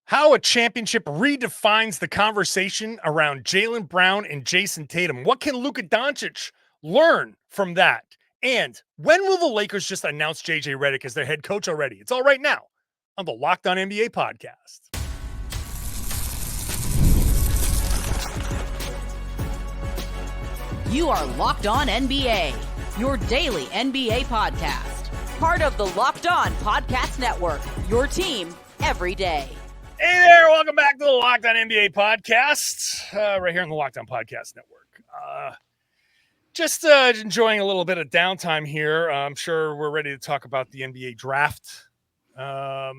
How a championship redefines the conversation around Jaylen Brown and Jayson Tatum. What can Luka Doncic learn from that? And when will the Lakers just announce JJ Redick as their head coach already? It's all right now on the Locked On NBA podcast. You are Locked On NBA, your daily NBA podcast. Part of the Locked On Podcast Network, your team every day. Hey there, welcome back to the Locked On NBA podcast, right here on the Locked On Podcast Network. Just enjoying a little bit of downtime here. I'm sure we're ready to talk about the NBA draft. All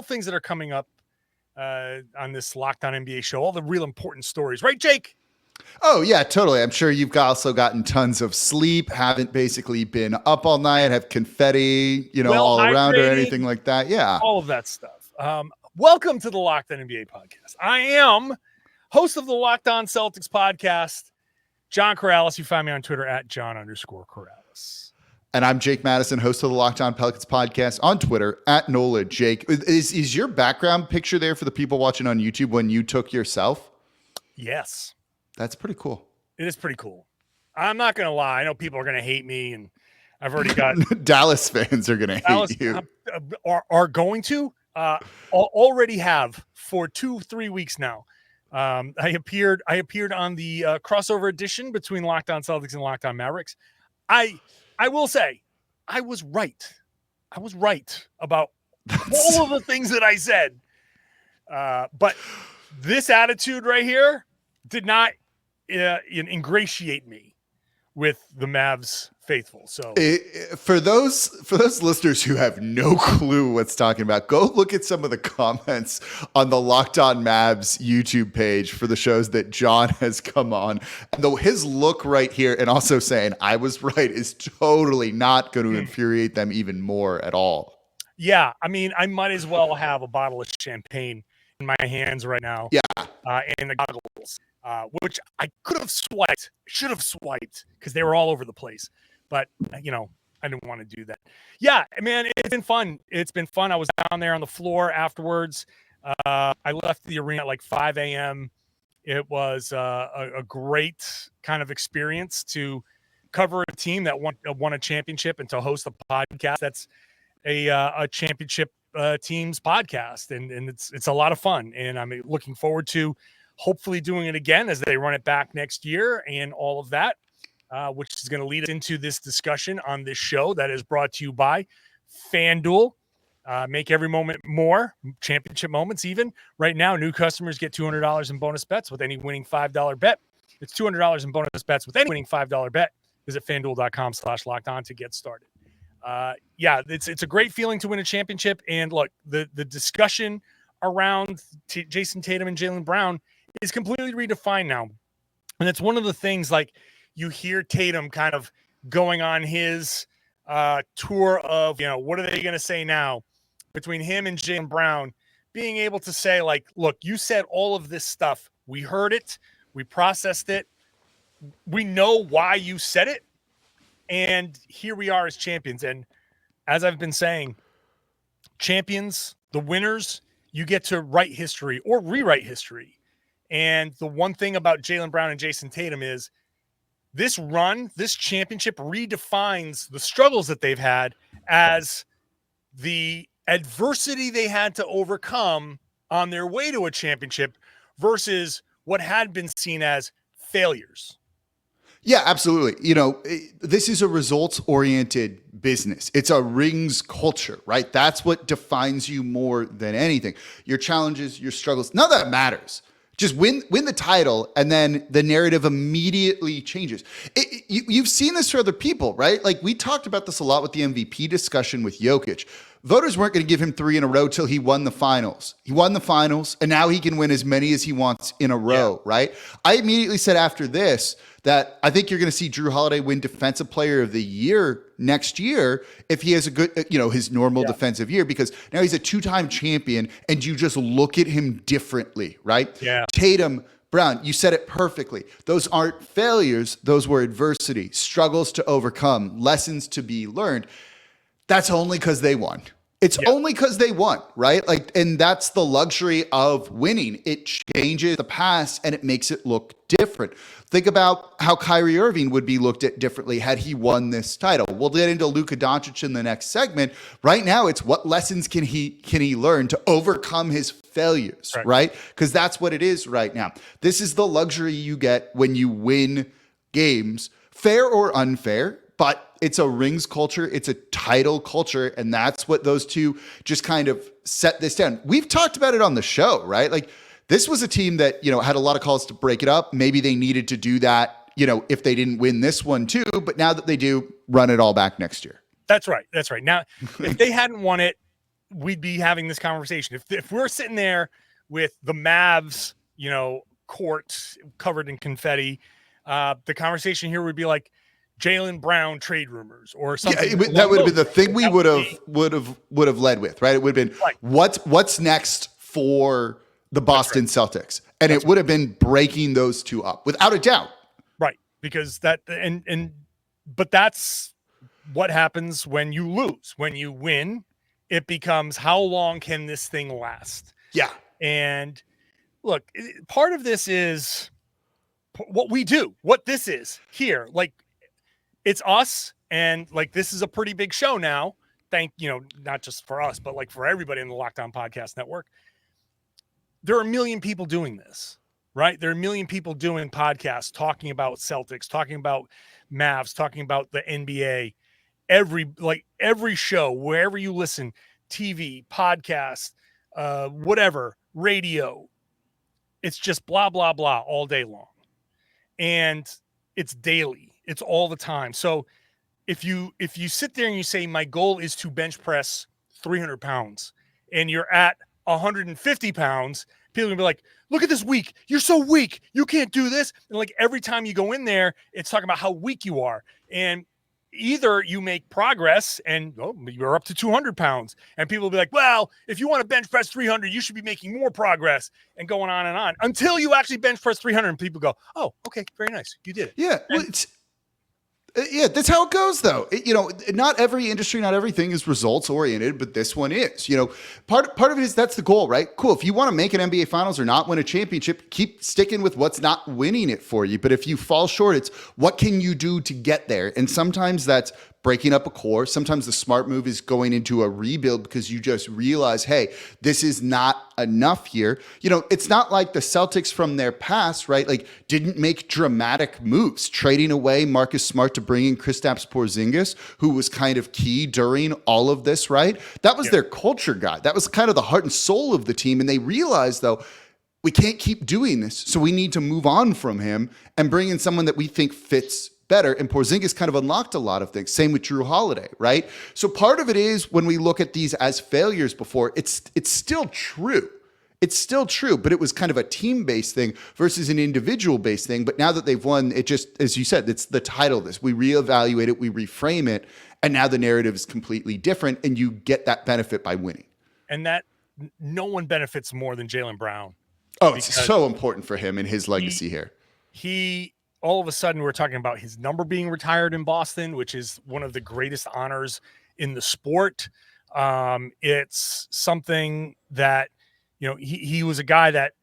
things that are coming up on this Locked On NBA show, all the real important stories. Right, Jake? Oh, yeah, totally. I'm sure you've also gotten tons of sleep, haven't basically been up all night, have confetti, all around or anything like that. Yeah. All of that stuff. Welcome to the Locked On NBA podcast. I am host of the Locked On Celtics podcast, John Karalis. You find me on Twitter at John_Karalis. And I'm Jake Madison, host of the Locked On Pelicans podcast on Twitter at NOLA Jake. Is your background picture there for the people watching on YouTube when you took yourself? Yes. That's pretty cool. It is pretty cool. I'm not going to lie. I know people are going to hate me, and I've already got Dallas fans are going to hate you. Are going to. Already have for 2-3 weeks now. I appeared on the crossover edition between Locked On Celtics and Locked On Mavericks. I will say I was right. I was right about all of the things that I said. But this attitude right here did not ingratiate me with the Mavs faithful. So for those listeners who have no clue what's talking about, go look at some of the comments on the Locked On Mavs YouTube page for the shows that John has come on. And his look right here and also saying I was right is totally not going to infuriate them even more at all. Yeah, I mean, I might as well have a bottle of champagne in my hands right now. Yeah. And the goggles, which I should have swiped because they were all over the place. But, I didn't want to do that. Yeah, man, it's been fun. It's been fun. I was down there on the floor afterwards. I left the arena at like 5 a.m. It was a great kind of experience to cover a team that won a championship and to host a podcast that's a championship team's podcast. And it's a lot of fun. And I'm looking forward to hopefully doing it again as they run it back next year and all of that. Which is going to lead us into this discussion on this show that is brought to you by FanDuel. Make every moment more, championship moments even. Right now, new customers get $200 in bonus bets with any winning $5 bet. It's $200 in bonus bets with any winning $5 bet. Visit FanDuel.com/lockedon to get started. It's a great feeling to win a championship. And look, the discussion around Jayson Tatum and Jaylen Brown is completely redefined now. And it's one of the things like, you hear Tatum kind of going on his tour of, what are they going to say now between him and Jaylen Brown, being able to say, like, look, you said all of this stuff. We heard it. We processed it. We know why you said it. And here we are as champions. And as I've been saying, champions, the winners, you get to write history or rewrite history. And the one thing about Jaylen Brown and Jayson Tatum is, this run, this championship redefines the struggles that they've had as the adversity they had to overcome on their way to a championship versus what had been seen as failures. Yeah, absolutely. This is a results-oriented business. It's a rings culture, right? That's what defines you more than anything. Your challenges, your struggles, none of that matters. Just win the title, and then the narrative immediately changes. You've seen this for other people, right? Like, we talked about this a lot with the MVP discussion with Jokic. Voters weren't going to give him 3 in a row till he won the finals. He won the finals, and now he can win as many as he wants in a row, right? I immediately said after this that I think you're going to see Jrue Holiday win Defensive Player of the Year next year if he has a good, his normal defensive year, because now he's a 2-time champion and you just look at him differently, right? Yeah. Tatum, Brown, you said it perfectly. Those aren't failures. Those were adversity, struggles to overcome, lessons to be learned. That's only because they won. It's only because they won, right? Like, and that's the luxury of winning. It changes the past and it makes it look different. Think about how Kyrie Irving would be looked at differently had he won this title. We'll get into Luka Doncic in the next segment. Right now, it's what lessons can he learn to overcome his failures, right? Because that's what it is right now. This is the luxury you get when you win games, fair or unfair. But it's a rings culture, it's a title culture, and that's what those two just kind of set this down. We've talked about it on the show, right? Like, this was a team that, had a lot of calls to break it up. Maybe they needed to do that, if they didn't win this one too. But now that they do, run it all back next year. That's right. That's right. Now, if they hadn't won it, we'd be having this conversation. If we're sitting there with the Mavs, court covered in confetti, the conversation here would be like, Jaylen Brown trade rumors or something. Yeah, that would have been the thing we would have led with, right? It would have been what's next for the Boston Celtics, and it would have been breaking those two up without a doubt. Right, because but that's what happens when you lose. When you win, it becomes how long can this thing last? Yeah, and look, part of this is what we do. What this is here, like. It's us, and like this is a pretty big show now. Not just for us, but like for everybody in the Locked On Podcast Network. There are a million people doing this, right? There are a million people doing podcasts, talking about Celtics, talking about Mavs, talking about the NBA. Every show, wherever you listen, TV, podcast, whatever, radio. It's just blah blah blah all day long, and it's daily. It's all the time. So if you sit there and you say, my goal is to bench press 300 pounds and you're at 150 pounds, people are gonna be like, look at this weak. You're so weak. You can't do this. And like every time you go in there, it's talking about how weak you are. And either you make progress and you're up to 200 pounds and people will be like, well, if you want to bench press 300, you should be making more progress and going on and on until you actually bench press 300 and people go, oh, okay, very nice. You did it. Yeah. Yeah, that's how it goes, though. Not every industry, not everything is results oriented, but this one is. Part of it is that's the goal, right? Cool. If you want to make an NBA Finals or not win a championship, keep sticking with what's not winning it for you. But if you fall short, it's what can you do to get there? And sometimes that's breaking up a core. Sometimes the smart move is going into a rebuild because you just realize, hey, this is not enough here. It's not like the Celtics from their past, right? Like didn't make dramatic moves, trading away Marcus Smart to bring in Kristaps Porzingis, who was kind of key during all of this, right? That was their culture guy. That was kind of the heart and soul of the team. And they realized, though, we can't keep doing this. So we need to move on from him and bring in someone that we think fits better. And Porzingis kind of unlocked a lot of things. Same with Drew Holiday, right? So part of it is when we look at these as failures before, it's still true. It's still true, but it was kind of a team-based thing versus an individual-based thing. But now that they've won, it just, as you said, it's the title of this. We reevaluate it, we reframe it, and now the narrative is completely different, and you get that benefit by winning. And that no one benefits more than Jaylen Brown. Oh, it's so important for him and his legacy here. He all of a sudden, we're talking about his number being retired in Boston, which is one of the greatest honors in the sport. It's something that, he was a guy that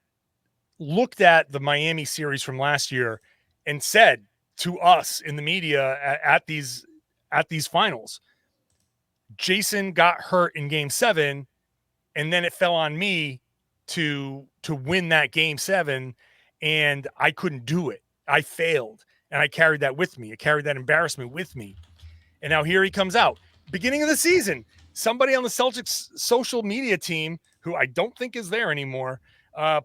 looked at the Miami series from last year and said to us in the media at these finals, Jayson got hurt in game 7, and then it fell on me to win that game 7, and I couldn't do it. I failed, and I carried that with me. I carried that embarrassment with me. And now here he comes out. Beginning of the season, somebody on the Celtics social media team, who I don't think is there anymore,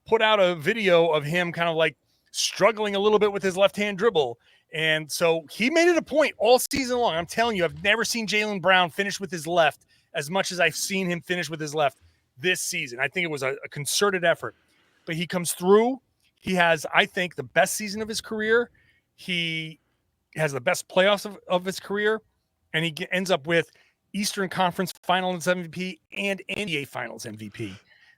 put out a video of him kind of like struggling a little bit with his left-hand dribble. And so he made it a point all season long. I'm telling you, I've never seen Jaylen Brown finish with his left as much as I've seen him finish with his left this season. I think it was a concerted effort. But he comes through. He has, I think, the best season of his career. He has the best playoffs of his career. And he ends up with Eastern Conference Finals MVP and NBA Finals MVP.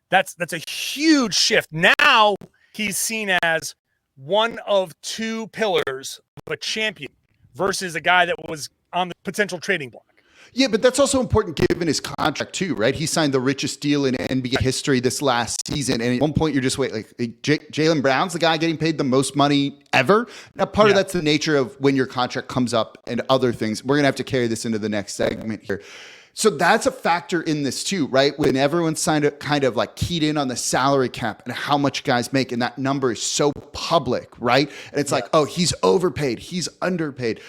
That's a huge shift. Now he's seen as one of two pillars of a champion versus a guy that was on the potential trading block. Yeah, but that's also important given his contract too, right? He signed the richest deal in NBA history this last season. And at one point you're just Jaylen Brown's the guy getting paid the most money ever. Now, part of that's the nature of when your contract comes up and other things. We're going to have to carry this into the next segment here. So that's a factor in this too, right? When everyone signed up, kind of like keyed in on the salary cap and how much guys make, and that number is so public, right? And it's like, oh, he's overpaid, he's underpaid.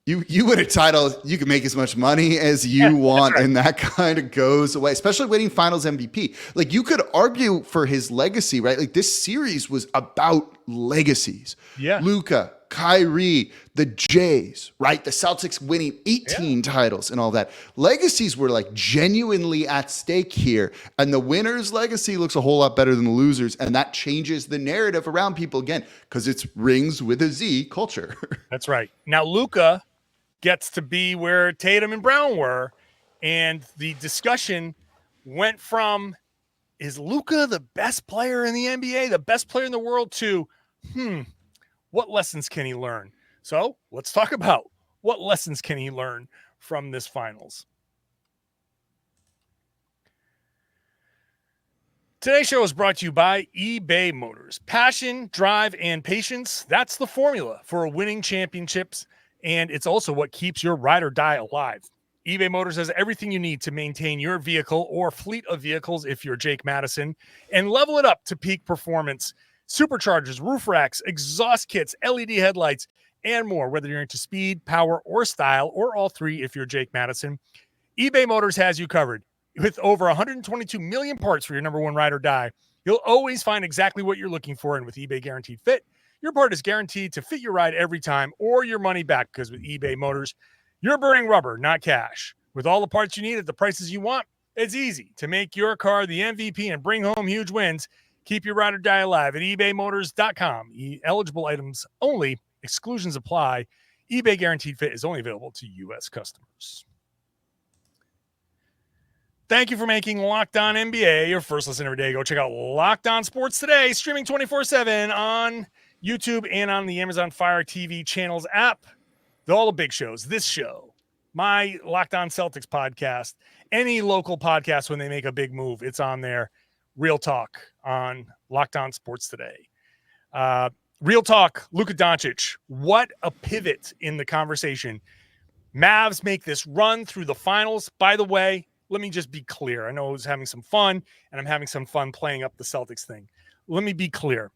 You win a title, you can make as much money as you want, right. And that kind of goes away, especially winning finals MVP. Like, you could argue for his legacy, right? Like, this series was about legacies. Yeah. Luka, Kyrie, the Jays, right? The Celtics winning 18 titles and all that. Legacies were like genuinely at stake here. And the winner's legacy looks a whole lot better than the loser's. And that changes the narrative around people again, because it's rings with a Z culture. That's right. Now, Luka gets to be where Tatum and Brown were. And the discussion went from, is Luka the best player in the NBA, the best player in the world, to, what lessons can he learn? So let's talk about what lessons can he learn from this finals. Today's show is brought to you by eBay Motors. Passion, drive, and patience. That's the formula for winning championships. And it's also what keeps your ride or die alive. eBay Motors has everything you need to maintain your vehicle or fleet of vehicles if you're Jake Madison, and level it up to peak performance. Superchargers, roof racks, exhaust kits, LED headlights, and more. Whether you're into speed, power, or style, or all three if you're Jake Madison, eBay Motors has you covered. With over 122 million parts for your number one ride or die, you'll always find exactly what you're looking for. And with eBay Guaranteed Fit, your part is guaranteed to fit your ride every time or your money back, because with eBay Motors, you're burning rubber, not cash. With all the parts you need at the prices you want, it's easy to make your car the MVP and bring home huge wins. Keep your ride or die alive at ebaymotors.com. Eligible items only. Exclusions apply. eBay Guaranteed Fit is only available to U.S. customers. Thank you for making Locked On NBA your first listen every day. Go check out Locked On Sports Today, streaming 24/7 on YouTube and on the Amazon Fire TV channels app. All the big shows, this show, my Locked On Celtics podcast, any local podcast when they make a big move, it's on there. Real Talk on Locked On Sports Today. Real Talk, Luka Doncic. What a pivot in the conversation. Mavs make this run through the finals. By the way, let me just be clear. I know I was having some fun, and I'm having some fun playing up the Celtics thing. Let me be clear.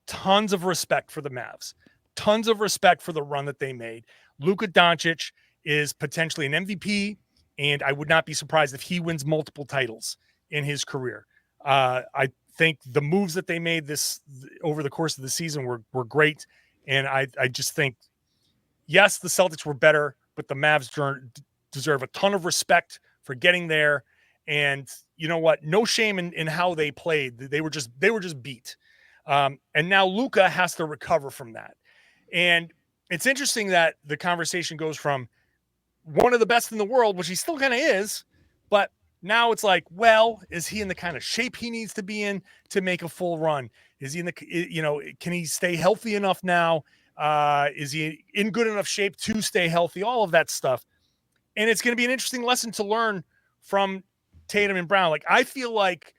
Tons of respect for the Mavs. Tons of respect for the run that they made. Luka Doncic is potentially an MVP, and I would not be surprised if he wins multiple titles in his career. I think the moves that they made this over the course of the season were great, and I just think, yes, the Celtics were better, but the Mavs deserve a ton of respect for getting there. And you know what? No shame in how they played. They were just beat. And now Luka has to recover from that. And it's interesting that the conversation goes from one of the best in the world, which he still kind of is, but now it's like, well, is he in the kind of shape he needs to be in to make a full run? Is he can he stay healthy enough now? Is he in good enough shape to stay healthy? All of that stuff. And it's going to be an interesting lesson to learn from Tatum and Brown. Like, I feel like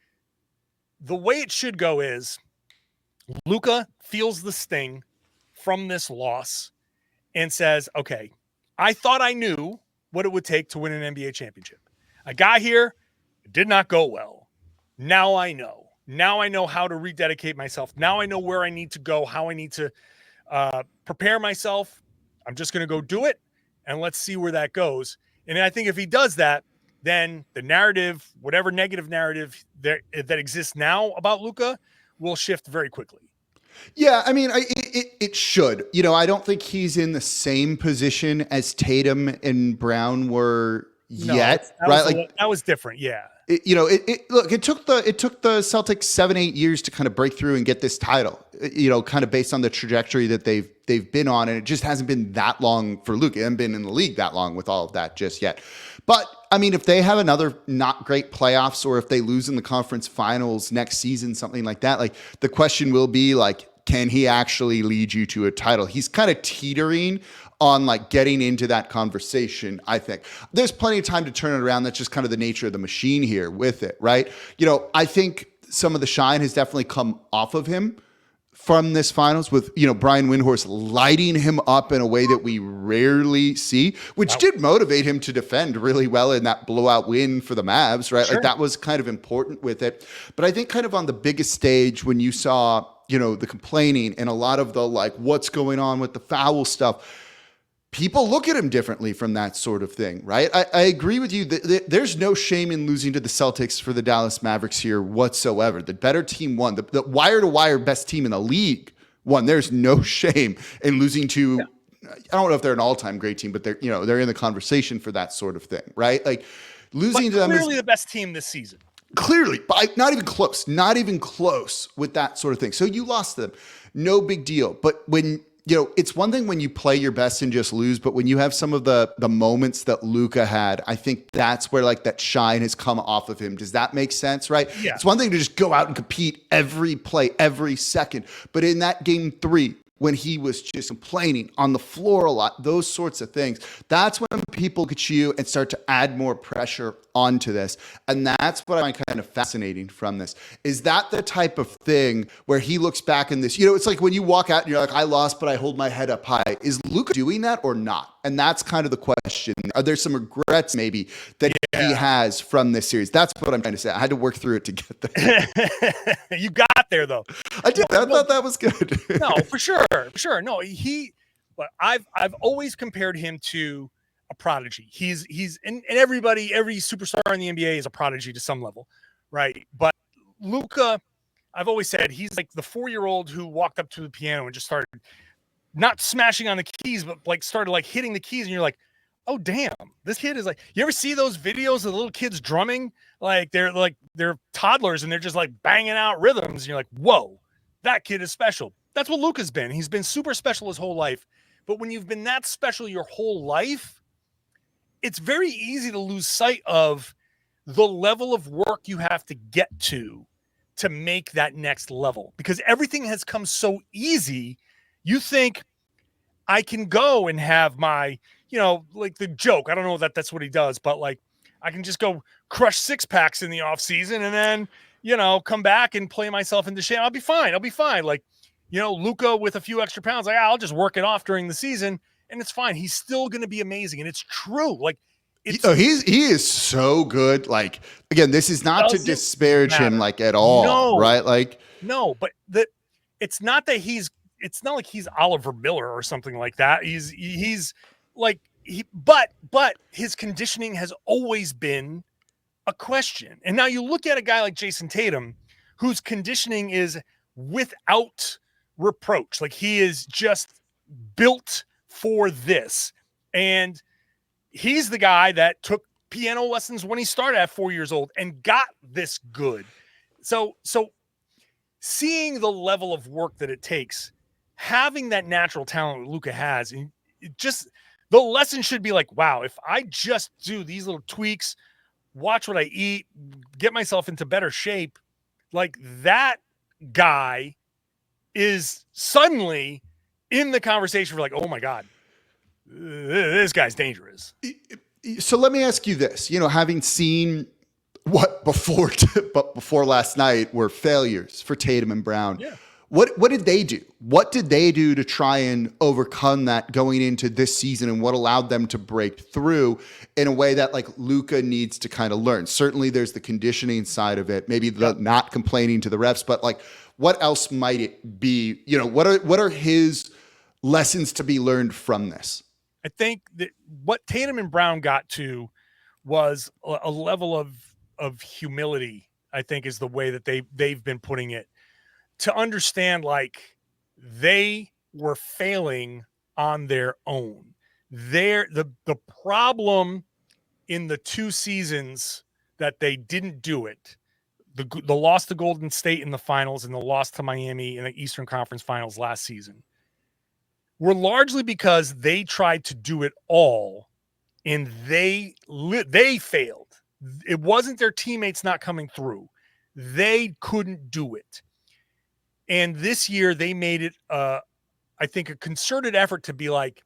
the way it should go is Luka feels the sting from this loss and says, okay, I thought I knew what it would take to win an NBA championship. I got here. It did not go well. Now I know. Now I know how to rededicate myself. Now I know where I need to go, how I need to prepare myself. I'm just going to go do it, and let's see where that goes. And I think if he does that, then the narrative, whatever negative narrative that exists now about Luka, will shift very quickly. Yeah, I mean, it should. You know, I don't think he's in the same position as Tatum and Brown were yet, right? That was different. Yeah. It took the Celtics 7-8 years to kind of break through and get this title, kind of based on the trajectory that they've been on. And it just hasn't been that long for Luka. He hasn't been in the league that long with all of that just yet. But I mean, if they have another not great playoffs, or if they lose in the conference finals next season, something like that, like the question will be like, can he actually lead you to a title? He's kind of teetering on like getting into that conversation, I think. There's plenty of time to turn it around. That's just kind of the nature of the machine here with it, right? I think some of the shine has definitely come off of him from this finals with, Brian Windhorst lighting him up in a way that we rarely see, which did motivate him to defend really well in that blowout win for the Mavs, right? Sure. Like that was kind of important with it. But I think kind of on the biggest stage when you saw, the complaining and a lot of the like, what's going on with the foul stuff, people look at him differently from that sort of thing, right? I agree with you. There's no shame in losing to the Celtics for the Dallas Mavericks here whatsoever. The better team won. The wire-to-wire best team in the league won. There's no shame in losing to, I don't know if they're an all-time great team, but they're in the conversation for that sort of thing, right? Like losing to them clearly the best team this season. Clearly, but not even close with that sort of thing. So you lost them. No big deal. But when it's one thing when you play your best and just lose, but when you have some of the moments that Luka had, I think that's where like that shine has come off of him. Does that make sense, right? Yeah. It's one thing to just go out and compete every play, every second. But in that game 3, when he was just complaining on the floor a lot, those sorts of things, that's when people look at you and start to add more pressure onto this. And that's what I find kind of fascinating from this. Is that the type of thing where he looks back in this, it's like when you walk out and you're like, I lost, but I hold my head up high. Is Luka doing that or not? And that's kind of the question. Are there some regrets maybe that he has from this series? That's what I'm trying to say. I had to work through it to get there. You got there though. I did. I thought that was good. No, for sure. No, I've always compared him to a prodigy. He's and every superstar in the NBA is a prodigy to some level, right? But Luka, I've always said he's like the 4-year-old who walked up to the piano and just started not smashing on the keys, but like started like hitting the keys, and you're like, oh damn, this kid is like. You ever see those videos of the little kids drumming? Like they're toddlers and they're just like banging out rhythms, and you're like, whoa, that kid is special. That's what Luka's been. He's been super special his whole life. But when you've been that special your whole life, it's very easy to lose sight of the level of work you have to get to make that next level, because everything has come so easy. You think I can go and have my, like the joke. I don't know that that's what he does, but like I can just go crush 6-packs in the off season and then, come back and play myself into shape. I'll be fine. Like, Luka with a few extra pounds, like I'll just work it off during the season and it's fine. He's still going to be amazing. And it's true. Like he is so good. Like, again, this is not to disparage him like at all, right? Like, no, but it's not that it's not like he's Oliver Miller or something like that. He's like, but his conditioning has always been a question. And now you look at a guy like Jayson Tatum, whose conditioning is without reproach. Like he is just built for this. And he's the guy that took piano lessons when he started at 4 years old and got this good. So seeing the level of work that it takes, having that natural talent Luka has, and the lesson should be like, wow, if I just do these little tweaks, watch what I eat, get myself into better shape, like that guy is suddenly in the conversation for like, oh my God, this guy's dangerous. So let me ask you this, having seen what before last night were failures for Tatum and Brown. Yeah. What did they do? What did they do to try and overcome that going into this season, and what allowed them to break through in a way that like Luka needs to kind of learn? Certainly there's the conditioning side of it, maybe the not complaining to the refs, but like what else might it be? What are his lessons to be learned from this? I think that what Tatum and Brown got to was a level of humility, I think is the way that they've been putting it. To understand, like, they were failing on their own. The problem in the 2 seasons that they didn't do it, the loss to Golden State in the finals and the loss to Miami in the Eastern Conference Finals last season, were largely because they tried to do it all and they failed. It wasn't their teammates not coming through. They couldn't do it. And this year they made it, I think, a concerted effort to be like,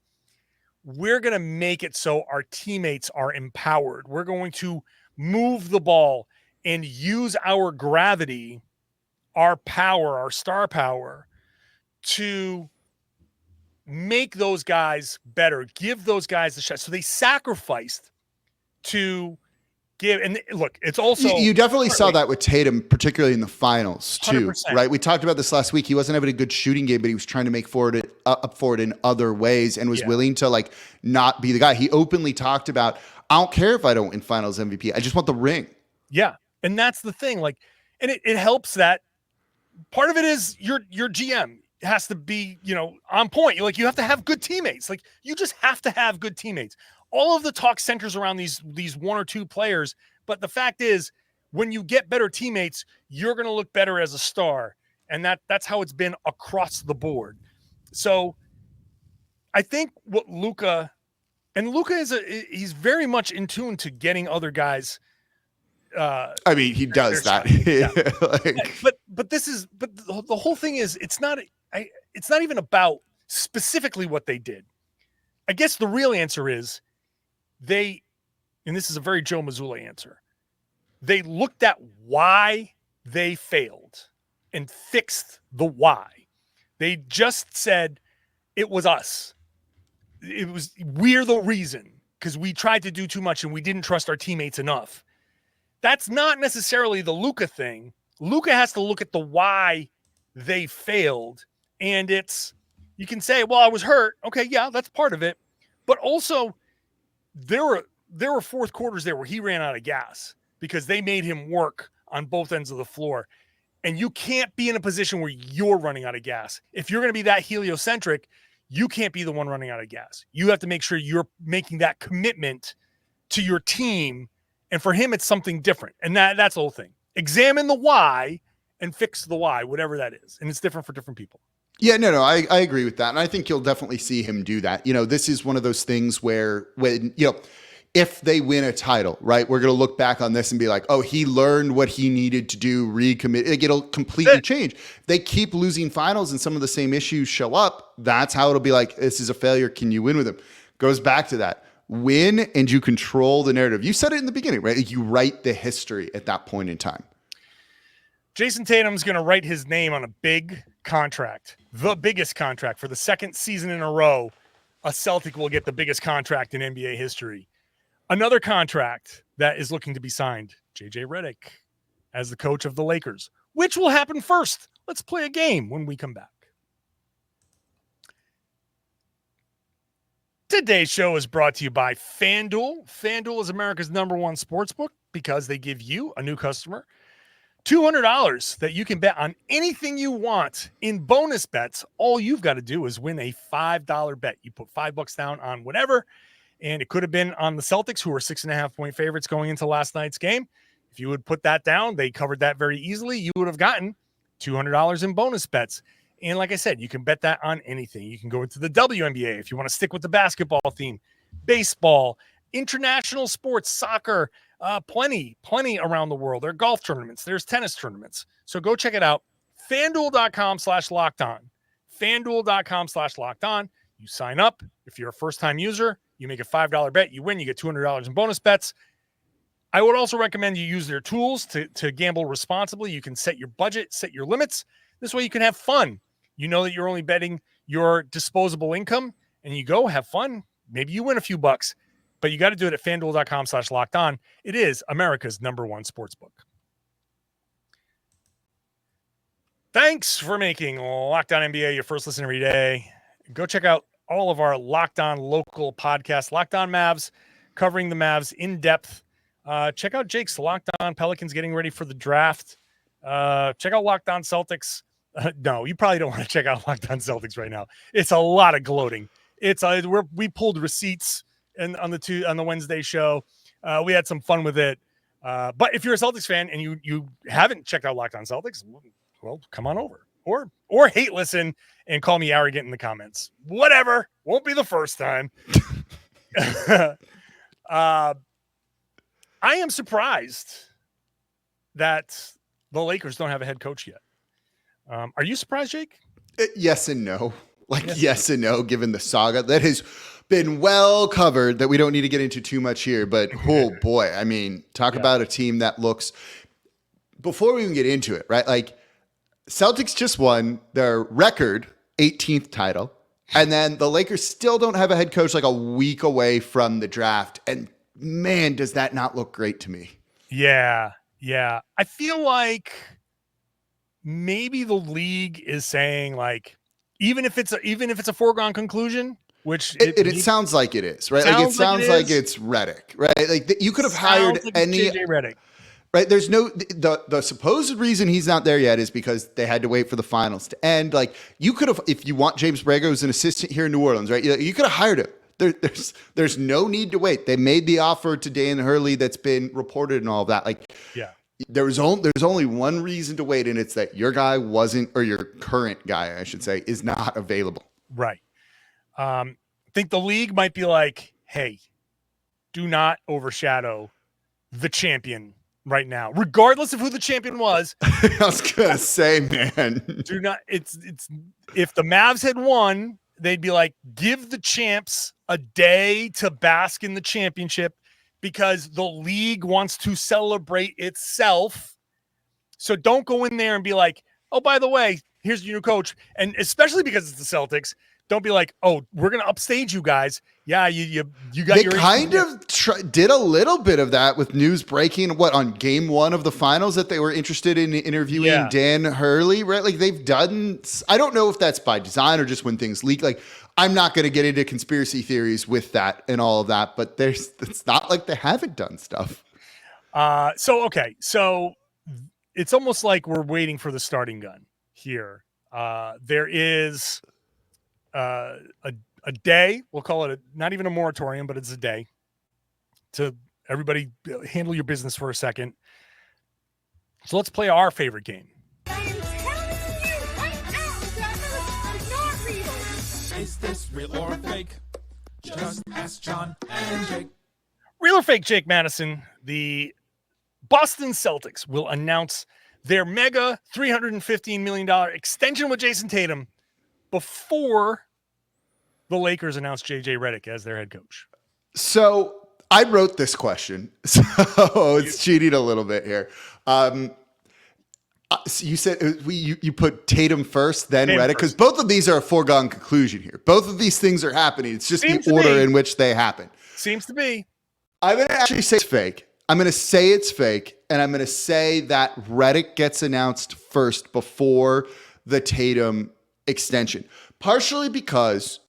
we're going to make it so our teammates are empowered. We're going to move the ball and use our gravity, our power, our star power to make those guys better, give those guys a shot. So they sacrificed to give. And look, it's also you definitely saw that with Tatum, particularly in the finals too, 100%. right? We talked about this last week. He wasn't having a good shooting game, but he was trying to make up for it in other ways and was willing to like not be the guy. He openly talked about, I don't care if I don't win finals MVP. I just want the ring. Yeah. And that's the thing. Like, and it helps that part of it is your GM has to be, on point. You have to have good teammates. Like, you just have to have good teammates. All of the talk centers around these one or two players. But the fact is, when you get better teammates, you're going to look better as a star. And that's how it's been across the board. So I think what Luka he's very much in tune to getting other guys. I mean, he does that. Yeah. But the whole thing is, it's not even about specifically what they did. I guess the real answer is and this is a very Joe Mazzulla answer, they looked at why they failed and fixed the why. They just said, it was us. We're the reason, because we tried to do too much and we didn't trust our teammates enough. That's not necessarily the Luka thing. Luka has to look at the why they failed. And you can say, well, I was hurt. Okay, yeah, that's part of it. But also, there were fourth quarters there where he ran out of gas because they made him work on both ends of the floor. And you can't be in a position where you're running out of gas. If you're going to be that heliocentric, you can't be the one running out of gas. You have to make sure you're making that commitment to your team. And for him, it's something different. And that's the whole thing. Examine the why and fix the why, whatever that is. And it's different for different people. Yeah, no, I agree with that. And I think you'll definitely see him do that. This is one of those things where if they win a title, right, we're going to look back on this and be like, oh, he learned what he needed to do, recommit. It'll completely change. If they keep losing finals and some of the same issues show up, that's how it'll be like, this is a failure. Can you win with him? Goes back to that. Win and you control the narrative. You said it in the beginning, right? You write the history at that point in time. Jayson Tatum's going to write his name on a big contract, the biggest contract for the second season in a row. A Celtic will get the biggest contract in NBA history. Another contract that is looking to be signed, JJ Redick as the coach of the Lakers. Which will happen first? Let's play a game when we come back. Today's show is brought to you by FanDuel. FanDuel is America's #1 sportsbook because they give you, a new customer, $200 that you can bet on anything you want in bonus bets. All you've got to do is win a $5 bet. You put $5 down on whatever, and it could have been on the Celtics, who were 6.5-point favorites going into last night's game. If you would put that down, they covered that very easily. You would have gotten $200 in bonus bets. And like I said, you can bet that on anything. You can go into the WNBA if you want to stick with the basketball theme, baseball, international sports, soccer, plenty around the world. There are golf tournaments. There's tennis tournaments. So go check it out. FanDuel.com/lockedon. FanDuel.com/lockedon. You sign up. If you're a first-time user, you make a $5 bet. You win. You get $200 in bonus bets. I would also recommend you use their tools to gamble responsibly. You can set your budget, set your limits. This way you can have fun. You know that you're only betting your disposable income, and you go have fun. Maybe you win a few bucks, but you got to do it at FanDuel.com/lockedon. It is America's #1 sportsbook. Thanks for making Locked On NBA your first listen every day. Go check out all of our Locked On local podcasts. Locked On Mavs, covering the Mavs in depth. Check out Jake's Locked On Pelicans getting ready for the draft. Check out Locked On Celtics. No, you probably don't want to check out Locked On Celtics right now. It's a lot of gloating. We pulled receipts on the Wednesday show. We had some fun with it. But if you're a Celtics fan and you haven't checked out Locked On Celtics, well, come on over or hate listen and call me arrogant in the comments. Whatever, won't be the first time. I am surprised that the Lakers don't have a head coach yet. Are you surprised, Jake? Yes and no. Yes and no, given the saga that has been well covered that we don't need to get into too much here. But oh boy, I mean, talk about a team that looks, before we even get into it, right? Like Celtics just won their record 18th title. And then the Lakers still don't have a head coach like a week away from the draft. And man, does that not look great to me. Yeah. Yeah. I feel like maybe the league is saying like, even if it's a foregone conclusion, which it sounds like it is, right? Like it sounds like it's Redick, right? Like you could have hired any JJ Redick. Right. There's no, the supposed reason he's not there yet is because they had to wait for the finals to end. Like you could have, if you want James Borrego as an assistant here in New Orleans, right? You could have hired him. There's no need to wait. They made the offer to Dan Hurley that's been reported and all of that. Like, yeah, there's only one reason to wait. And it's that your guy wasn't, or your current guy, I should say, is not available. Right. I think the league might be like, hey, do not overshadow the champion right now, regardless of who the champion was. I was gonna say, man, do not. It's if the Mavs had won, they'd be like, give the champs a day to bask in the championship because the league wants to celebrate itself. So don't go in there and be like, oh, by the way, here's your new coach, and especially because it's the Celtics. Don't be like, oh, we're gonna upstage you guys. Yeah, you got. They kind of did a little bit of that with news breaking. On game one of the finals that they were interested in interviewing Dan Hurley, right? Like they've done. I don't know if that's by design or just when things leak. Like I'm not going to get into conspiracy theories with that and all of that, but it's not like they haven't done stuff. So it's almost like we're waiting for the starting gun here. There is. A day, we'll call it not even a moratorium, but it's a day to everybody handle your business for a second. So let's play our favorite game. I am telling you right now that is not real. Is this real or fake? Just ask John and Jake. Real or fake, Jake Madison? The Boston Celtics will announce their mega $315 million extension with Jayson Tatum before the Lakers announced JJ Redick as their head coach. So I wrote this question, so it's cheating a little bit here. So you said you put Tatum first, then Redick, because both of these are a foregone conclusion here. Both of these things are happening. It's just the order in which they happen. Seems to be. I'm going to actually say it's fake. I'm going to say it's fake, and I'm going to say that Redick gets announced first before the Tatum extension. Partially because,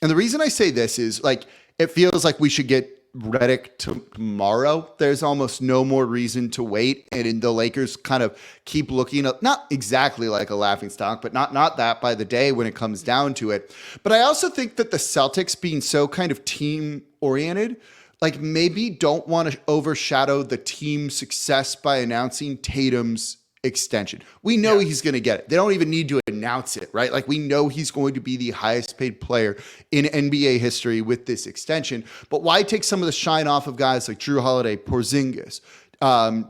and the reason I say this is like, it feels like we should get Redick tomorrow. There's almost no more reason to wait. And the Lakers kind of keep looking up, not exactly like a laughingstock, but not that by the day when it comes down to it. But I also think that the Celtics being so kind of team oriented, like maybe don't want to overshadow the team success by announcing Tatum's extension. We know he's going to get it. They don't even need to announce it, right? Like we know he's going to be the highest paid player in NBA history with this extension. But why take some of the shine off of guys like Drew Holiday, Porzingis,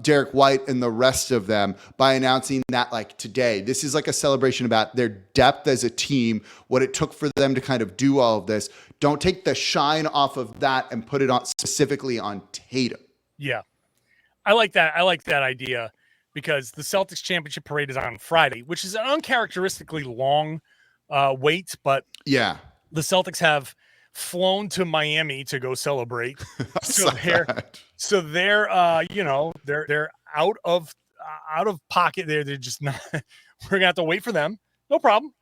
Derek White, and the rest of them by announcing that like today? This is like a celebration about their depth as a team, what it took for them to kind of do all of this. Don't take the shine off of that and put it on specifically on Tatum. Yeah. I like that. I like that idea. Because the Celtics championship parade is on Friday, which is an uncharacteristically long wait. But yeah, the Celtics have flown to Miami to go celebrate. so they're out of pocket. They're just not. We're gonna have to wait for them. No problem.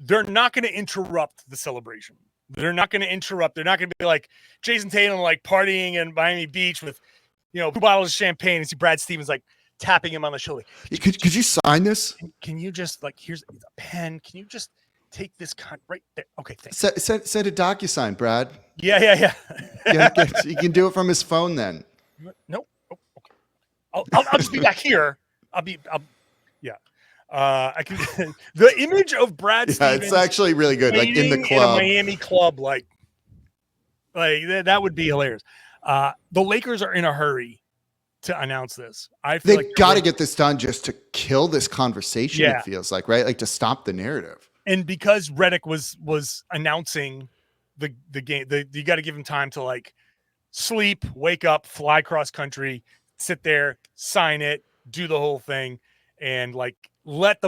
They're not going to interrupt the celebration. They're not going to interrupt. They're not going to be like Jayson Tatum like partying in Miami Beach with 2 bottles of champagne and see Brad Stevens like tapping him on the shoulder. Could you sign this? Can you just like, here's a pen. Can you just take this right there? Okay, thanks. Send a DocuSign, Brad. Yeah. He can do it from his phone then. No. Oh, okay. I'll just be back here. I can. The image of Brad Stevens. It's actually really good. Like in the club, in a Miami club, like that would be hilarious. The Lakers are in a hurry to announce this. I feel They've got to get this done just to kill this conversation. Yeah. It feels like, right? Like to stop the narrative. And because Redick was announcing the game, you got to give him time to like sleep, wake up, fly cross country, sit there, sign it, do the whole thing, and like let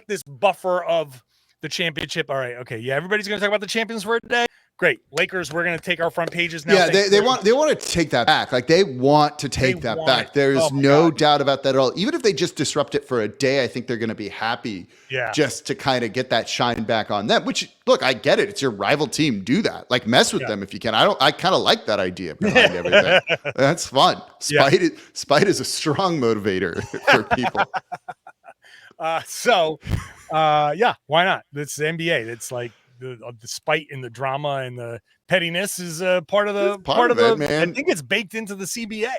this buffer of the championship. All right, okay, yeah, everybody's gonna talk about the champions for a day. Great, Lakers. We're gonna take our front pages now. Yeah, they want to take that back. Like they want to take that back. There is no doubt about that at all. Even if they just disrupt it for a day, I think they're going to be happy. Yeah. Just to kind of get that shine back on them. Which, look, I get it. It's your rival team. Do that. Like mess with them if you can. I kind of like that idea behind everything. That's fun. Spite is a strong motivator for people. Yeah, why not? It's the NBA. It's like the spite and the drama and the pettiness is part of the man. I think it's baked into the CBA.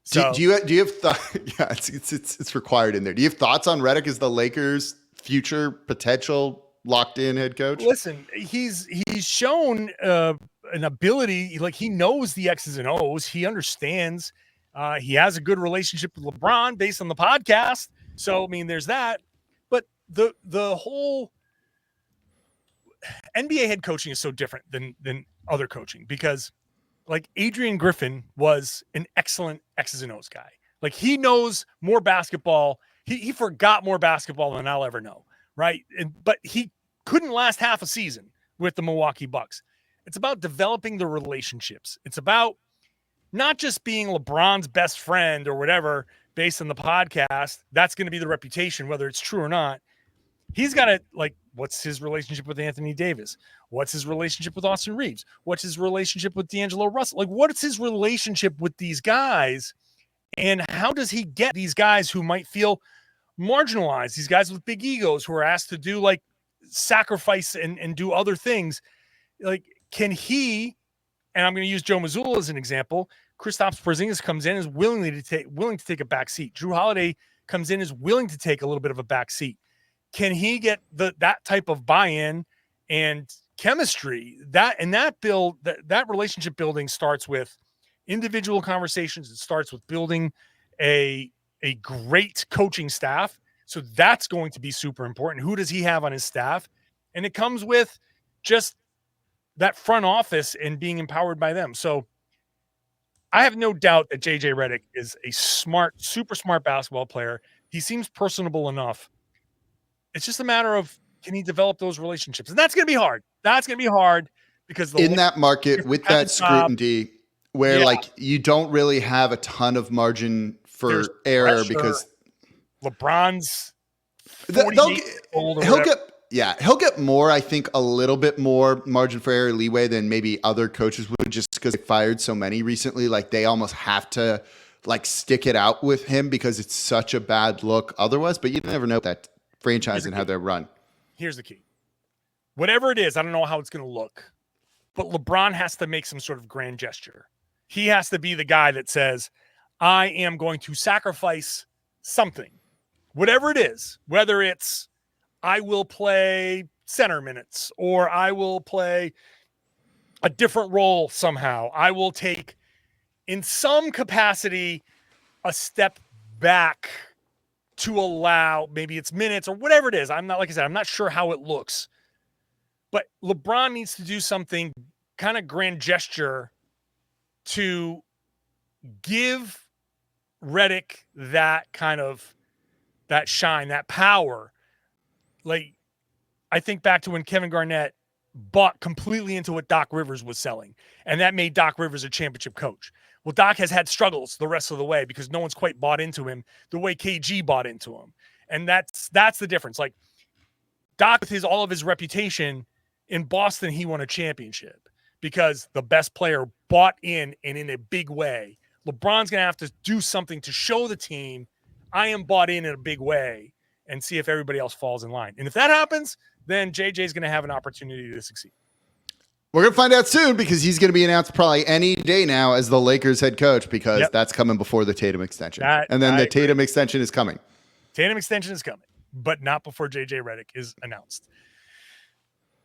So do you have thoughts? Yeah, it's required in there. Do you have thoughts on Redick as the Lakers' future potential locked in head coach? Listen, he's shown an ability, like he knows the X's and O's. He understands. He has a good relationship with LeBron based on the podcast. So I mean, there's that. But the whole NBA head coaching is so different than other coaching because like Adrian Griffin was an excellent X's and O's guy. Like he knows more basketball. He forgot more basketball than I'll ever know. Right. But he couldn't last half a season with the Milwaukee Bucks. It's about developing the relationships. It's about not just being LeBron's best friend or whatever based on the podcast. That's going to be the reputation, whether it's true or not. He's got to like, what's his relationship with Anthony Davis? What's his relationship with Austin Reeves? What's his relationship with D'Angelo Russell? Like, what is his relationship with these guys? And how does he get these guys who might feel marginalized, these guys with big egos who are asked to do like sacrifice and do other things? Like, can he, and I'm going to use Joe Mazzulla as an example, Kristaps Porzingis comes in, is willing to take a back seat. Drew Holiday comes in, is willing to take a little bit of a back seat. Can he get that type of buy-in and chemistry? That relationship building starts with individual conversations. It starts with building a great coaching staff. So that's going to be super important. Who does he have on his staff? And it comes with just that front office and being empowered by them. So I have no doubt that JJ Redick is a smart, super smart basketball player. He seems personable enough. It's just a matter of, can he develop those relationships? And that's going to be hard. That's going to be hard because in that market with that scrutiny where like you don't really have a ton of margin for error pressure. Because LeBron's he'll get more, I think a little bit more margin for error leeway than maybe other coaches would, just because they fired so many recently. Like they almost have to like stick it out with him because it's such a bad look otherwise, but you never know that franchise and how they're run. Here's the key. Whatever it is, I don't know how it's going to look, but LeBron has to make some sort of grand gesture. He has to be the guy that says, I am going to sacrifice something, whatever it is, whether it's I will play center minutes or I will play a different role somehow. I will take in some capacity a step back to allow, maybe it's minutes or whatever it is. I'm not sure how it looks, but LeBron needs to do something kind of grand gesture to give Redick that kind of, that shine, that power. Like, I think back to when Kevin Garnett bought completely into what Doc Rivers was selling, and that made Doc Rivers a championship coach. Well, Doc has had struggles the rest of the way because no one's quite bought into him the way KG bought into him. And that's the difference. Like Doc, with all of his reputation in Boston, he won a championship because the best player bought in and in a big way. LeBron's going to have to do something to show the team, I am bought in a big way, and see if everybody else falls in line. And if that happens, then JJ is going to have an opportunity to succeed. We're going to find out soon because he's going to be announced probably any day now as the Lakers head coach because that's coming before the Tatum extension. Tatum extension is coming. Tatum extension is coming, but not before JJ Redick is announced.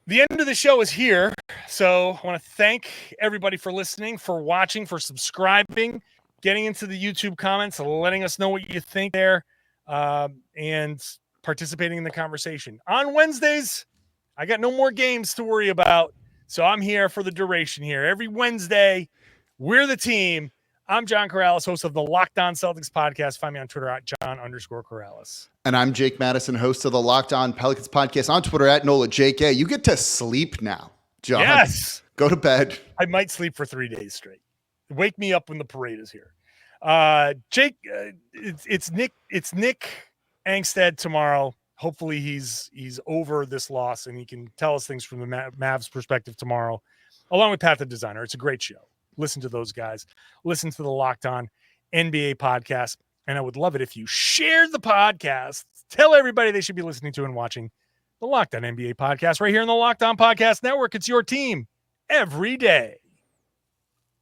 The end of the show is here. So I want to thank everybody for listening, for watching, for subscribing. getting into the YouTube comments, letting us know what you think there, and participating in the conversation. On Wednesdays, I got no more games to worry about, so I'm here for the duration here. Every Wednesday, we're the team. I'm John Karalis, host of the Locked On Celtics podcast. Find me on Twitter at John_Karalis. And I'm Jake Madison, host of the Locked On Pelicans podcast on Twitter at NolaJK. You get to sleep now, John. Yes. Go to bed. I might sleep for 3 days straight. Wake me up when the parade is here. Jake, it's Nick Angstead tomorrow. Hopefully he's over this loss and he can tell us things from the Mavs perspective tomorrow, along with Pat the Designer. It's a great show. Listen to those guys. Listen to the Locked On NBA podcast. And I would love it if you shared the podcast. Tell everybody they should be listening to and watching the Locked On NBA podcast right here in the Locked On Podcast Network. It's your team every day.